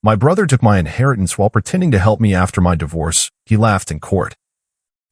My brother took my inheritance while pretending to help me after my divorce. He laughed in court.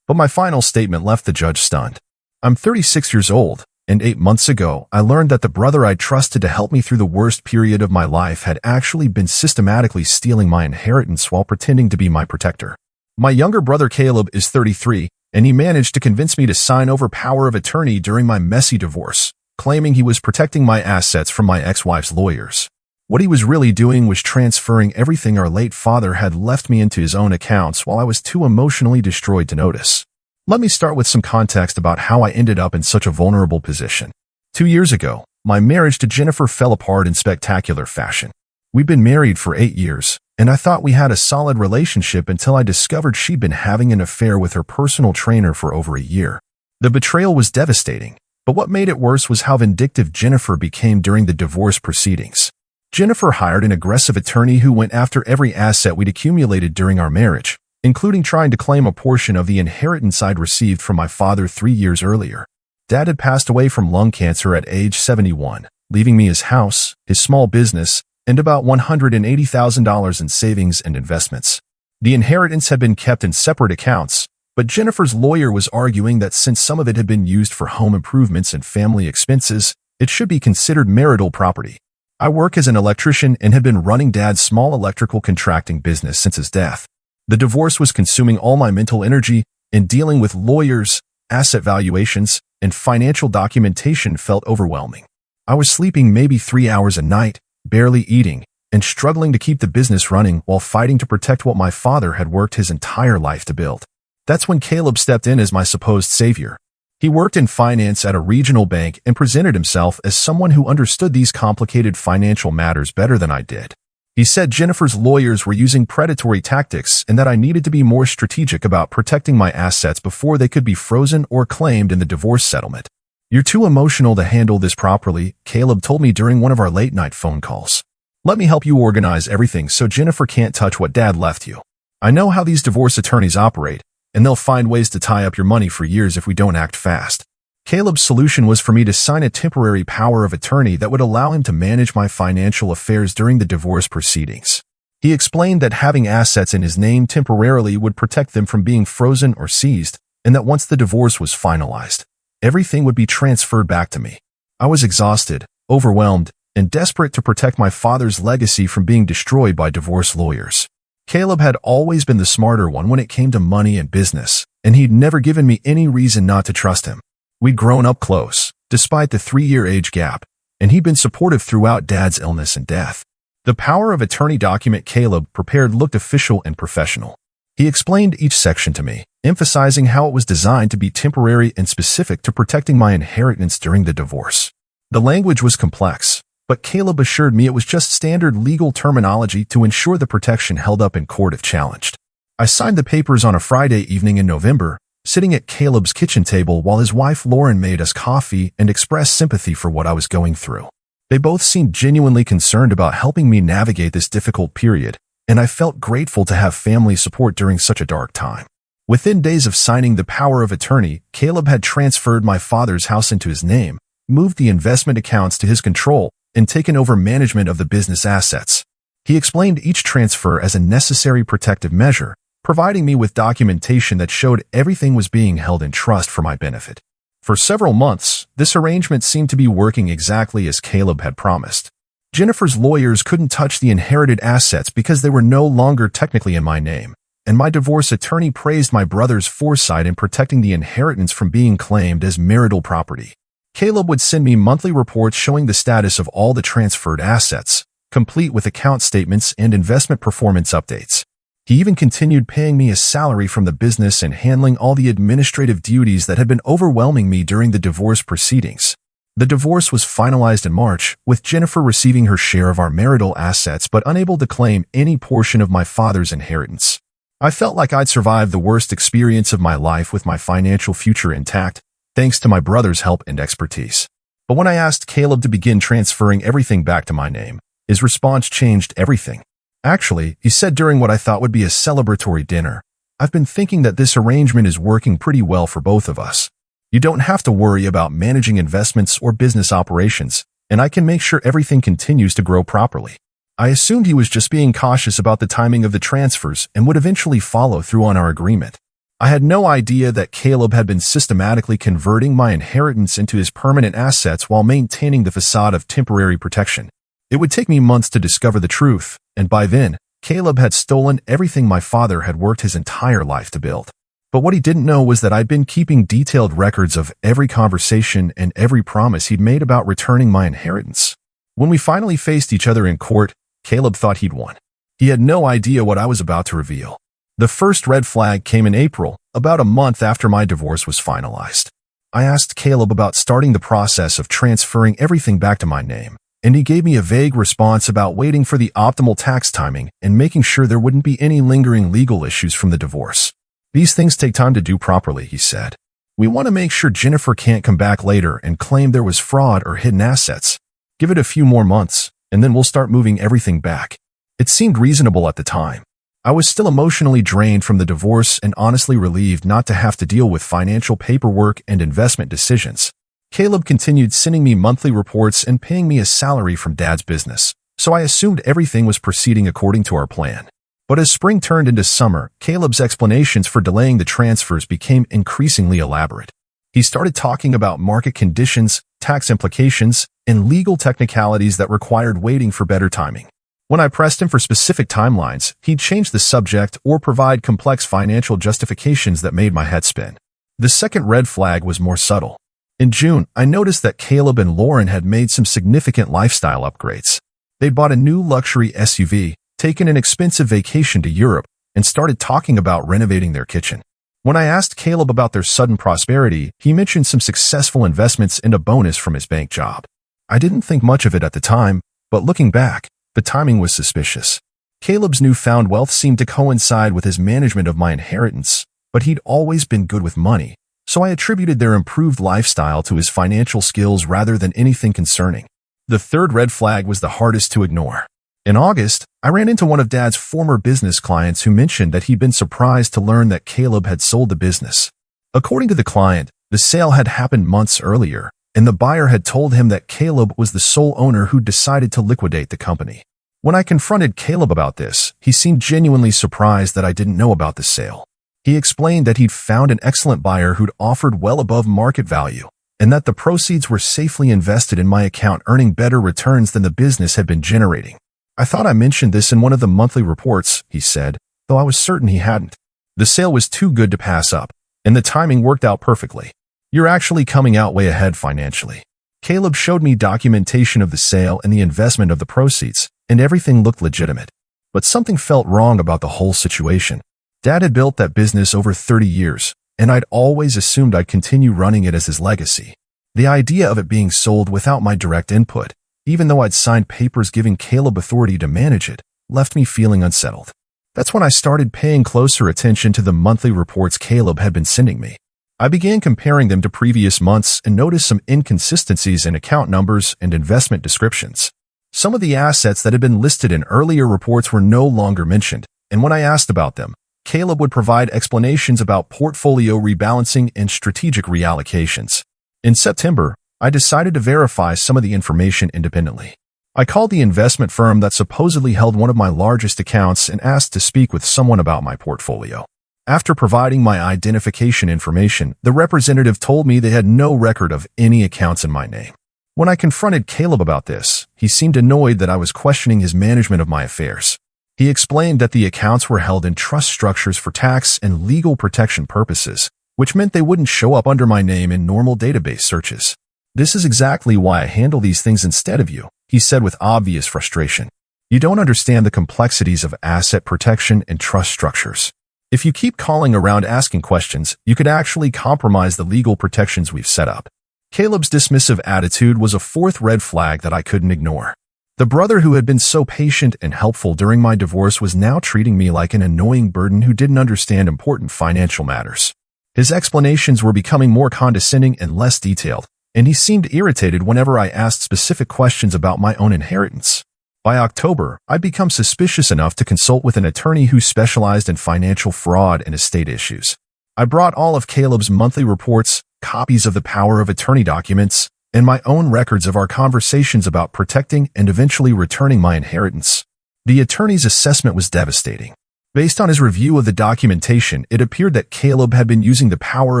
But my final statement left the judge stunned. I'm 36 years old, and 8 months ago, I learned that the brother I trusted to help me through the worst period of my life had actually been systematically stealing my inheritance while pretending to be my protector. My younger brother Caleb is 33, and he managed to convince me to sign over power of attorney during my messy divorce, claiming he was protecting my assets from my ex-wife's lawyers. What he was really doing was transferring everything our late father had left me into his own accounts while I was too emotionally destroyed to notice. Let me start with some context about how I ended up in such a vulnerable position. 2 years ago, my marriage to Jennifer fell apart in spectacular fashion. We'd been married for 8 years, and I thought we had a solid relationship until I discovered she'd been having an affair with her personal trainer for over a year. The betrayal was devastating, but what made it worse was how vindictive Jennifer became during the divorce proceedings. Jennifer hired an aggressive attorney who went after every asset we'd accumulated during our marriage, including trying to claim a portion of the inheritance I'd received from my father 3 years earlier. Dad had passed away from lung cancer at age 71, leaving me his house, his small business, and about $180,000 in savings and investments. The inheritance had been kept in separate accounts, but Jennifer's lawyer was arguing that since some of it had been used for home improvements and family expenses, it should be considered marital property. I work as an electrician and had been running Dad's small electrical contracting business since his death. The divorce was consuming all my mental energy, and dealing with lawyers, asset valuations, and financial documentation felt overwhelming. I was sleeping maybe 3 hours a night, barely eating, and struggling to keep the business running while fighting to protect what my father had worked his entire life to build. That's when Caleb stepped in as my supposed savior. He worked in finance at a regional bank and presented himself as someone who understood these complicated financial matters better than I did. He said Jennifer's lawyers were using predatory tactics and that I needed to be more strategic about protecting my assets before they could be frozen or claimed in the divorce settlement. "You're too emotional to handle this properly," Caleb told me during one of our late-night phone calls. "Let me help you organize everything so Jennifer can't touch what Dad left you. I know how these divorce attorneys operate, and they'll find ways to tie up your money for years if we don't act fast." Caleb's solution was for me to sign a temporary power of attorney that would allow him to manage my financial affairs during the divorce proceedings. He explained that having assets in his name temporarily would protect them from being frozen or seized, and that once the divorce was finalized, everything would be transferred back to me. I was exhausted, overwhelmed, and desperate to protect my father's legacy from being destroyed by divorce lawyers. Caleb had always been the smarter one when it came to money and business, and he'd never given me any reason not to trust him. We'd grown up close, despite the 3-year age gap, and he'd been supportive throughout Dad's illness and death. The power of attorney document Caleb prepared looked official and professional. He explained each section to me, emphasizing how it was designed to be temporary and specific to protecting my inheritance during the divorce. The language was complex, but Caleb assured me it was just standard legal terminology to ensure the protection held up in court if challenged. I signed the papers on a Friday evening in November, sitting at Caleb's kitchen table while his wife Lauren made us coffee and expressed sympathy for what I was going through. They both seemed genuinely concerned about helping me navigate this difficult period, and I felt grateful to have family support during such a dark time. Within days of signing the power of attorney, Caleb had transferred my father's house into his name, moved the investment accounts to his control, and taken over management of the business assets. He explained each transfer as a necessary protective measure, providing me with documentation that showed everything was being held in trust for my benefit. For several months, this arrangement seemed to be working exactly as Caleb had promised. Jennifer's lawyers couldn't touch the inherited assets because they were no longer technically in my name, and my divorce attorney praised my brother's foresight in protecting the inheritance from being claimed as marital property. Caleb would send me monthly reports showing the status of all the transferred assets, complete with account statements and investment performance updates. He even continued paying me a salary from the business and handling all the administrative duties that had been overwhelming me during the divorce proceedings. The divorce was finalized in March, with Jennifer receiving her share of our marital assets but unable to claim any portion of my father's inheritance. I felt like I'd survived the worst experience of my life with my financial future intact, thanks to my brother's help and expertise. But when I asked Caleb to begin transferring everything back to my name, his response changed everything. Actually, he said during what I thought would be a celebratory dinner, "I've been thinking that this arrangement is working pretty well for both of us. You don't have to worry about managing investments or business operations, and I can make sure everything continues to grow properly." I assumed he was just being cautious about the timing of the transfers and would eventually follow through on our agreement. I had no idea that Caleb had been systematically converting my inheritance into his permanent assets while maintaining the facade of temporary protection. It would take me months to discover the truth, and by then, Caleb had stolen everything my father had worked his entire life to build. But what he didn't know was that I'd been keeping detailed records of every conversation and every promise he'd made about returning my inheritance. When we finally faced each other in court, Caleb thought he'd won. He had no idea what I was about to reveal. The first red flag came in April, about a month after my divorce was finalized. I asked Caleb about starting the process of transferring everything back to my name, and he gave me a vague response about waiting for the optimal tax timing and making sure there wouldn't be any lingering legal issues from the divorce. These things take time to do properly, he said. We want to make sure Jennifer can't come back later and claim there was fraud or hidden assets. Give it a few more months, and then we'll start moving everything back. It seemed reasonable at the time. I was still emotionally drained from the divorce and honestly relieved not to have to deal with financial paperwork and investment decisions. Caleb continued sending me monthly reports and paying me a salary from Dad's business, so I assumed everything was proceeding according to our plan. But as spring turned into summer, Caleb's explanations for delaying the transfers became increasingly elaborate. He started talking about market conditions, tax implications, and legal technicalities that required waiting for better timing. When I pressed him for specific timelines, he'd change the subject or provide complex financial justifications that made my head spin. The second red flag was more subtle. In June, I noticed that Caleb and Lauren had made some significant lifestyle upgrades. They'd bought a new luxury SUV, taken an expensive vacation to Europe, and started talking about renovating their kitchen. When I asked Caleb about their sudden prosperity, he mentioned some successful investments and a bonus from his bank job. I didn't think much of it at the time, but looking back, the timing was suspicious. Caleb's newfound wealth seemed to coincide with his management of my inheritance, but he'd always been good with money, so I attributed their improved lifestyle to his financial skills rather than anything concerning. The third red flag was the hardest to ignore. In August, I ran into one of Dad's former business clients who mentioned that he'd been surprised to learn that Caleb had sold the business. According to the client, the sale had happened months earlier, and the buyer had told him that Caleb was the sole owner who decided to liquidate the company. When I confronted Caleb about this, he seemed genuinely surprised that I didn't know about the sale. He explained that he'd found an excellent buyer who'd offered well above market value, and that the proceeds were safely invested in my account, earning better returns than the business had been generating. I thought I mentioned this in one of the monthly reports, he said, though I was certain he hadn't. The sale was too good to pass up, and the timing worked out perfectly. You're actually coming out way ahead financially. Caleb showed me documentation of the sale and the investment of the proceeds, and everything looked legitimate. But something felt wrong about the whole situation. Dad had built that business over 30 years, and I'd always assumed I'd continue running it as his legacy. The idea of it being sold without my direct input, even though I'd signed papers giving Caleb authority to manage it, left me feeling unsettled. That's when I started paying closer attention to the monthly reports Caleb had been sending me. I began comparing them to previous months and noticed some inconsistencies in account numbers and investment descriptions. Some of the assets that had been listed in earlier reports were no longer mentioned, and when I asked about them, Caleb would provide explanations about portfolio rebalancing and strategic reallocations. In September, I decided to verify some of the information independently. I called the investment firm that supposedly held one of my largest accounts and asked to speak with someone about my portfolio. After providing my identification information, the representative told me they had no record of any accounts in my name. When I confronted Caleb about this, he seemed annoyed that I was questioning his management of my affairs. He explained that the accounts were held in trust structures for tax and legal protection purposes, which meant they wouldn't show up under my name in normal database searches. This is exactly why I handle these things instead of you, he said with obvious frustration. You don't understand the complexities of asset protection and trust structures. If you keep calling around asking questions, you could actually compromise the legal protections we've set up. Caleb's dismissive attitude was a fourth red flag that I couldn't ignore. The brother who had been so patient and helpful during my divorce was now treating me like an annoying burden who didn't understand important financial matters. His explanations were becoming more condescending and less detailed, and he seemed irritated whenever I asked specific questions about my own inheritance. By October, I'd become suspicious enough to consult with an attorney who specialized in financial fraud and estate issues. I brought all of Caleb's monthly reports, copies of the power of attorney documents, and my own records of our conversations about protecting and eventually returning my inheritance. The attorney's assessment was devastating. Based on his review of the documentation, it appeared that Caleb had been using the power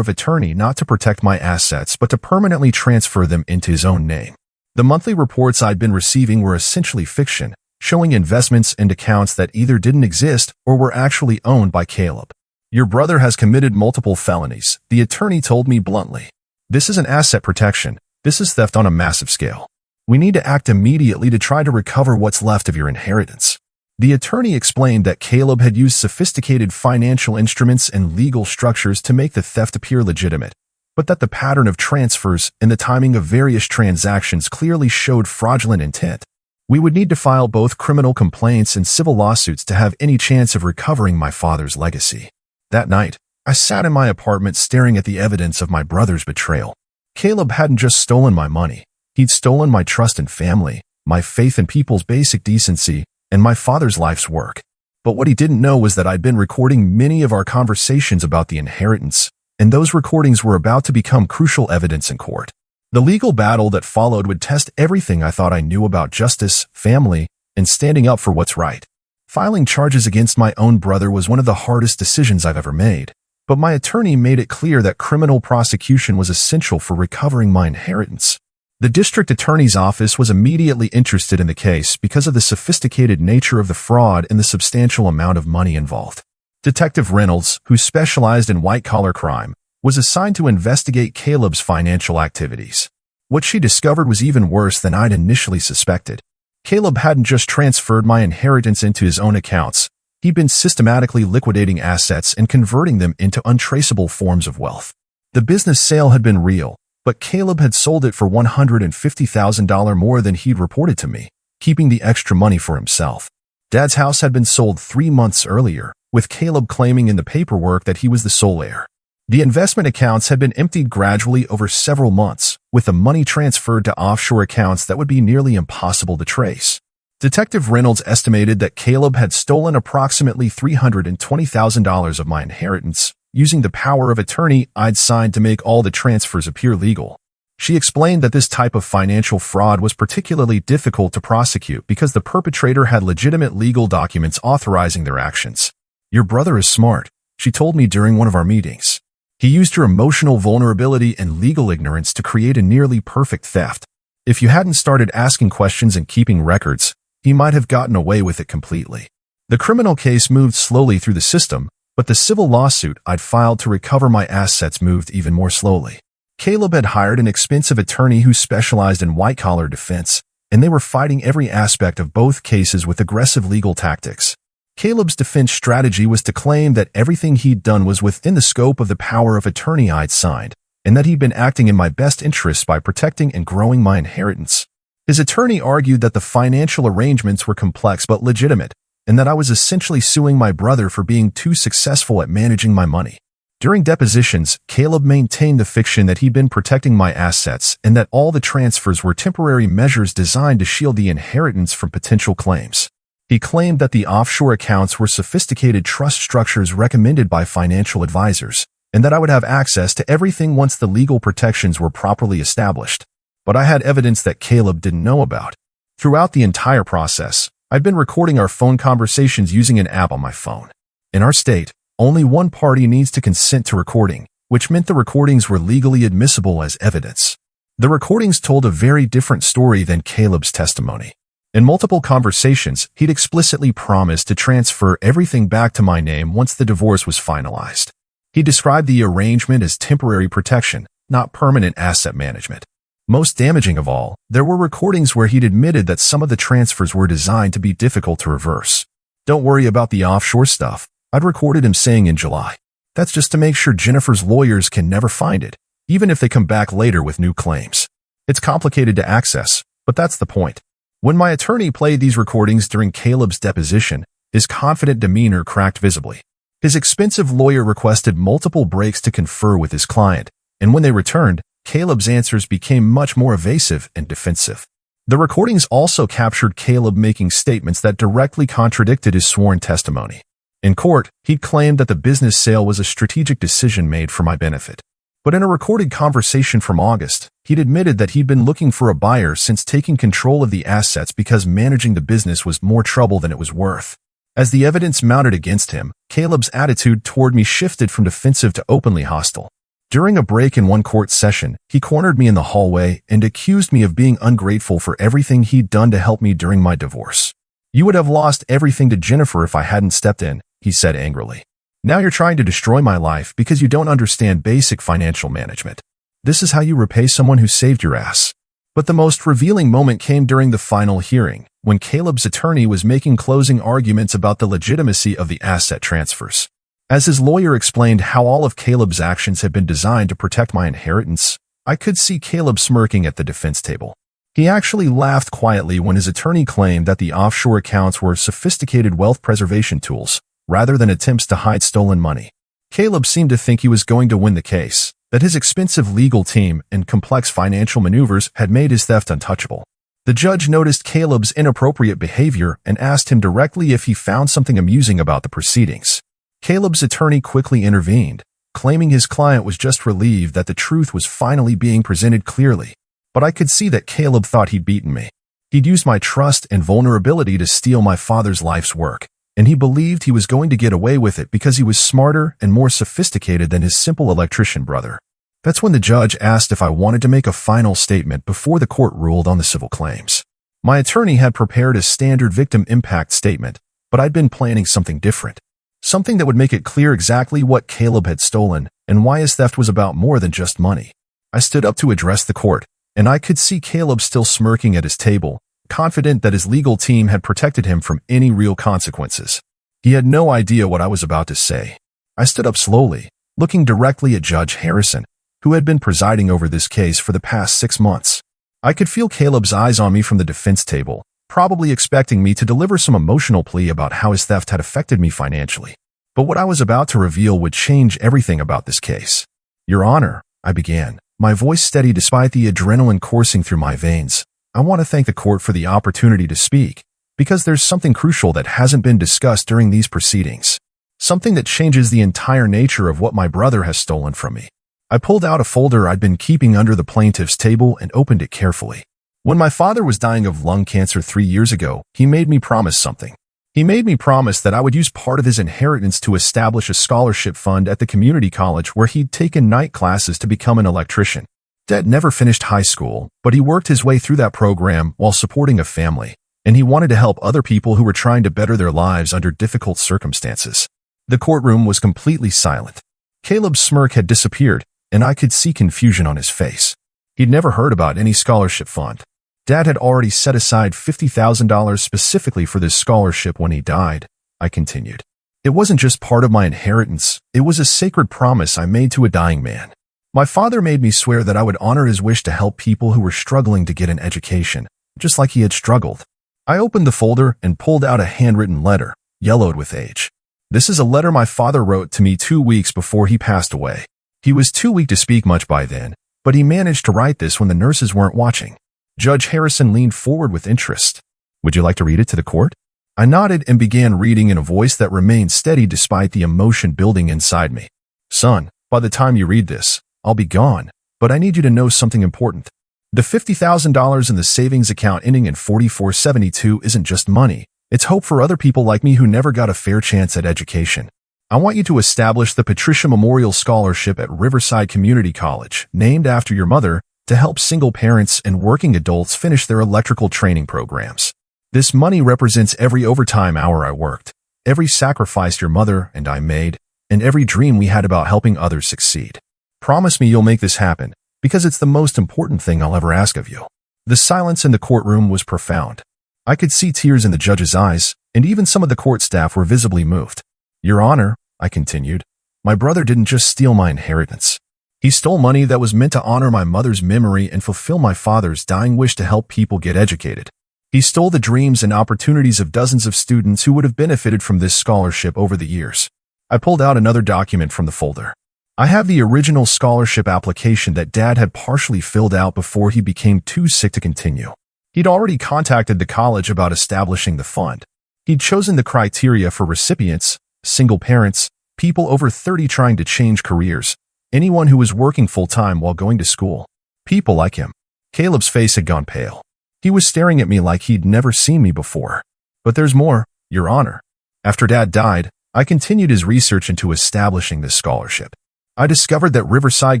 of attorney not to protect my assets but to permanently transfer them into his own name. The monthly reports I'd been receiving were essentially fiction, showing investments and accounts that either didn't exist or were actually owned by Caleb. Your brother has committed multiple felonies, the attorney told me bluntly. This isn't asset protection. This is theft on a massive scale. We need to act immediately to try to recover what's left of your inheritance. The attorney explained that Caleb had used sophisticated financial instruments and legal structures to make the theft appear legitimate, but that the pattern of transfers and the timing of various transactions clearly showed fraudulent intent. We would need to file both criminal complaints and civil lawsuits to have any chance of recovering my father's legacy. That night, I sat in my apartment staring at the evidence of my brother's betrayal. Caleb hadn't just stolen my money. He'd stolen my trust in family, my faith in people's basic decency, and my father's life's work. But what he didn't know was that I'd been recording many of our conversations about the inheritance, and those recordings were about to become crucial evidence in court. The legal battle that followed would test everything I thought I knew about justice, family, and standing up for what's right. Filing charges against my own brother was one of the hardest decisions I've ever made, but my attorney made it clear that criminal prosecution was essential for recovering my inheritance. The district attorney's office was immediately interested in the case because of the sophisticated nature of the fraud and the substantial amount of money involved. Detective Reynolds, who specialized in white-collar crime, was assigned to investigate Caleb's financial activities. What she discovered was even worse than I'd initially suspected. Caleb hadn't just transferred my inheritance into his own accounts. He'd been systematically liquidating assets and converting them into untraceable forms of wealth. The business sale had been real, but Caleb had sold it for $150,000 more than he'd reported to me, keeping the extra money for himself. Dad's house had been sold 3 months earlier, with Caleb claiming in the paperwork that he was the sole heir. The investment accounts had been emptied gradually over several months, with the money transferred to offshore accounts that would be nearly impossible to trace. Detective Reynolds estimated that Caleb had stolen approximately $320,000 of my inheritance, using the power of attorney I'd signed to make all the transfers appear legal. She explained that this type of financial fraud was particularly difficult to prosecute because the perpetrator had legitimate legal documents authorizing their actions. Your brother is smart, she told me during one of our meetings. He used your emotional vulnerability and legal ignorance to create a nearly perfect theft. If you hadn't started asking questions and keeping records, he might have gotten away with it completely. The criminal case moved slowly through the system, but the civil lawsuit I'd filed to recover my assets moved even more slowly. Caleb had hired an expensive attorney who specialized in white-collar defense, and they were fighting every aspect of both cases with aggressive legal tactics. Caleb's defense strategy was to claim that everything he'd done was within the scope of the power of attorney I'd signed, and that he'd been acting in my best interests by protecting and growing my inheritance. His attorney argued that the financial arrangements were complex but legitimate, and that I was essentially suing my brother for being too successful at managing my money. During depositions, Caleb maintained the fiction that he'd been protecting my assets and that all the transfers were temporary measures designed to shield the inheritance from potential claims. He claimed that the offshore accounts were sophisticated trust structures recommended by financial advisors, and that I would have access to everything once the legal protections were properly established. But I had evidence that Caleb didn't know about. Throughout the entire process, I'd been recording our phone conversations using an app on my phone. In our state, only one party needs to consent to recording, which meant the recordings were legally admissible as evidence. The recordings told a very different story than Caleb's testimony. In multiple conversations, he'd explicitly promised to transfer everything back to my name once the divorce was finalized. He described the arrangement as temporary protection, not permanent asset management. Most damaging of all, there were recordings where he'd admitted that some of the transfers were designed to be difficult to reverse. Don't worry about the offshore stuff, I'd recorded him saying in July. That's just to make sure Jennifer's lawyers can never find it, even if they come back later with new claims. It's complicated to access, but that's the point. When my attorney played these recordings during Caleb's deposition, his confident demeanor cracked visibly. His expensive lawyer requested multiple breaks to confer with his client, and when they returned, Caleb's answers became much more evasive and defensive. The recordings also captured Caleb making statements that directly contradicted his sworn testimony. In court, he claimed that the business sale was a strategic decision made for my benefit. But in a recorded conversation from August, he'd admitted that he'd been looking for a buyer since taking control of the assets because managing the business was more trouble than it was worth. As the evidence mounted against him, Caleb's attitude toward me shifted from defensive to openly hostile. During a break in one court session, he cornered me in the hallway and accused me of being ungrateful for everything he'd done to help me during my divorce. "You would have lost everything to Jennifer if I hadn't stepped in," he said angrily. "Now you're trying to destroy my life because you don't understand basic financial management. This is how you repay someone who saved your ass." But the most revealing moment came during the final hearing, when Caleb's attorney was making closing arguments about the legitimacy of the asset transfers. As his lawyer explained how all of Caleb's actions had been designed to protect my inheritance, I could see Caleb smirking at the defense table. He actually laughed quietly when his attorney claimed that the offshore accounts were sophisticated wealth preservation tools, rather than attempts to hide stolen money. Caleb seemed to think he was going to win the case, that his expensive legal team and complex financial maneuvers had made his theft untouchable. The judge noticed Caleb's inappropriate behavior and asked him directly if he found something amusing about the proceedings. Caleb's attorney quickly intervened, claiming his client was just relieved that the truth was finally being presented clearly. But I could see that Caleb thought he'd beaten me. He'd used my trust and vulnerability to steal my father's life's work, and he believed he was going to get away with it because he was smarter and more sophisticated than his simple electrician brother. That's when the judge asked if I wanted to make a final statement before the court ruled on the civil claims. My attorney had prepared a standard victim impact statement, but I'd been planning something different. Something that would make it clear exactly what Caleb had stolen and why his theft was about more than just money. I stood up to address the court, and I could see Caleb still smirking at his table, confident that his legal team had protected him from any real consequences. He had no idea what I was about to say. I stood up slowly, looking directly at Judge Harrison, who had been presiding over this case for the past 6 months. I could feel Caleb's eyes on me from the defense table, probably expecting me to deliver some emotional plea about how his theft had affected me financially. But what I was about to reveal would change everything about this case. "Your Honor," I began, my voice steady despite the adrenaline coursing through my veins. "I want to thank the court for the opportunity to speak, because there's something crucial that hasn't been discussed during these proceedings. Something that changes the entire nature of what my brother has stolen from me." I pulled out a folder I'd been keeping under the plaintiff's table and opened it carefully. When my father was dying of lung cancer 3 years ago, he made me promise something. He made me promise that I would use part of his inheritance to establish a scholarship fund at the community college where he'd taken night classes to become an electrician. Dad never finished high school, but he worked his way through that program while supporting a family, and he wanted to help other people who were trying to better their lives under difficult circumstances. The courtroom was completely silent. Caleb's smirk had disappeared, and I could see confusion on his face. He'd never heard about any scholarship fund. Dad had already set aside $50,000 specifically for this scholarship when he died, I continued. It wasn't just part of my inheritance, it was a sacred promise I made to a dying man. My father made me swear that I would honor his wish to help people who were struggling to get an education, just like he had struggled. I opened the folder and pulled out a handwritten letter, yellowed with age. This is a letter my father wrote to me 2 weeks before he passed away. He was too weak to speak much by then, but he managed to write this when the nurses weren't watching. Judge Harrison leaned forward with interest. "Would you like to read it to the court?" I nodded and began reading in a voice that remained steady despite the emotion building inside me. "Son, by the time you read this, I'll be gone, but I need you to know something important. The $50,000 in the savings account ending in 4472 isn't just money. It's hope for other people like me who never got a fair chance at education. I want you to establish the Patricia Memorial Scholarship at Riverside Community College, named after your mother, to help single parents and working adults finish their electrical training programs. This money represents every overtime hour I worked, every sacrifice your mother and I made, and every dream we had about helping others succeed. Promise me you'll make this happen, because it's the most important thing I'll ever ask of you." The silence in the courtroom was profound. I could see tears in the judge's eyes, and even some of the court staff were visibly moved. "Your Honor," I continued, "my brother didn't just steal my inheritance. He stole money that was meant to honor my mother's memory and fulfill my father's dying wish to help people get educated. He stole the dreams and opportunities of dozens of students who would have benefited from this scholarship over the years." I pulled out another document from the folder. I have the original scholarship application that Dad had partially filled out before he became too sick to continue. He'd already contacted the college about establishing the fund. He'd chosen the criteria for recipients, single parents, people over 30 trying to change careers, anyone who was working full-time while going to school. People like him. Caleb's face had gone pale. He was staring at me like he'd never seen me before. But there's more, Your Honor. After Dad died, I continued his research into establishing this scholarship. I discovered that Riverside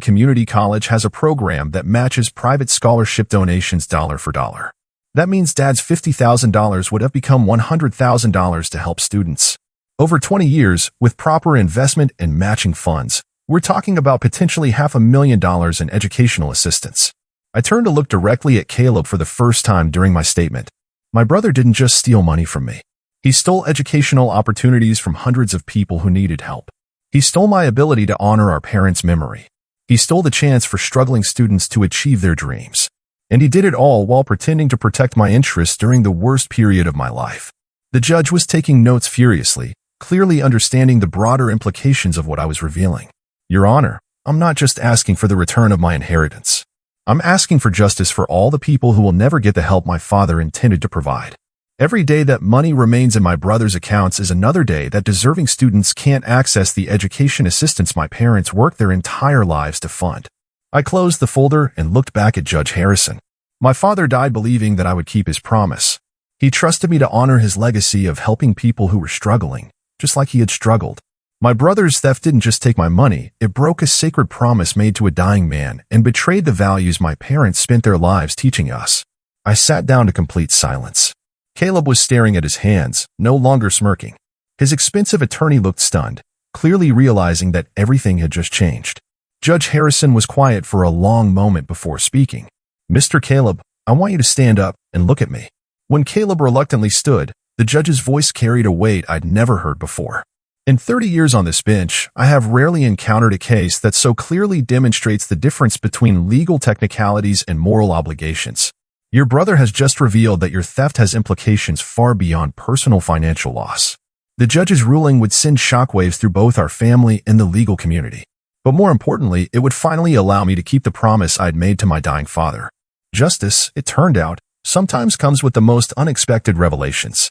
Community College has a program that matches private scholarship donations dollar for dollar. That means Dad's $50,000 would have become $100,000 to help students. Over 20 years, with proper investment and matching funds, we're talking about potentially $500,000 in educational assistance. I turned to look directly at Caleb for the first time during my statement. My brother didn't just steal money from me. He stole educational opportunities from hundreds of people who needed help. He stole my ability to honor our parents' memory. He stole the chance for struggling students to achieve their dreams. And he did it all while pretending to protect my interests during the worst period of my life. The judge was taking notes furiously, clearly understanding the broader implications of what I was revealing. Your Honor, I'm not just asking for the return of my inheritance. I'm asking for justice for all the people who will never get the help my father intended to provide. Every day that money remains in my brother's accounts is another day that deserving students can't access the education assistance my parents worked their entire lives to fund. I closed the folder and looked back at Judge Harrison. My father died believing that I would keep his promise. He trusted me to honor his legacy of helping people who were struggling, just like he had struggled. My brother's theft didn't just take my money, it broke a sacred promise made to a dying man and betrayed the values my parents spent their lives teaching us. I sat down to complete silence. Caleb was staring at his hands, no longer smirking. His expensive attorney looked stunned, clearly realizing that everything had just changed. Judge Harrison was quiet for a long moment before speaking. Mr. Caleb, I want you to stand up and look at me. When Caleb reluctantly stood, the judge's voice carried a weight I'd never heard before. In 30 years on this bench, I have rarely encountered a case that so clearly demonstrates the difference between legal technicalities and moral obligations. Your brother has just revealed that your theft has implications far beyond personal financial loss. The judge's ruling would send shockwaves through both our family and the legal community. But more importantly, it would finally allow me to keep the promise I'd made to my dying father. Justice, it turned out, sometimes comes with the most unexpected revelations.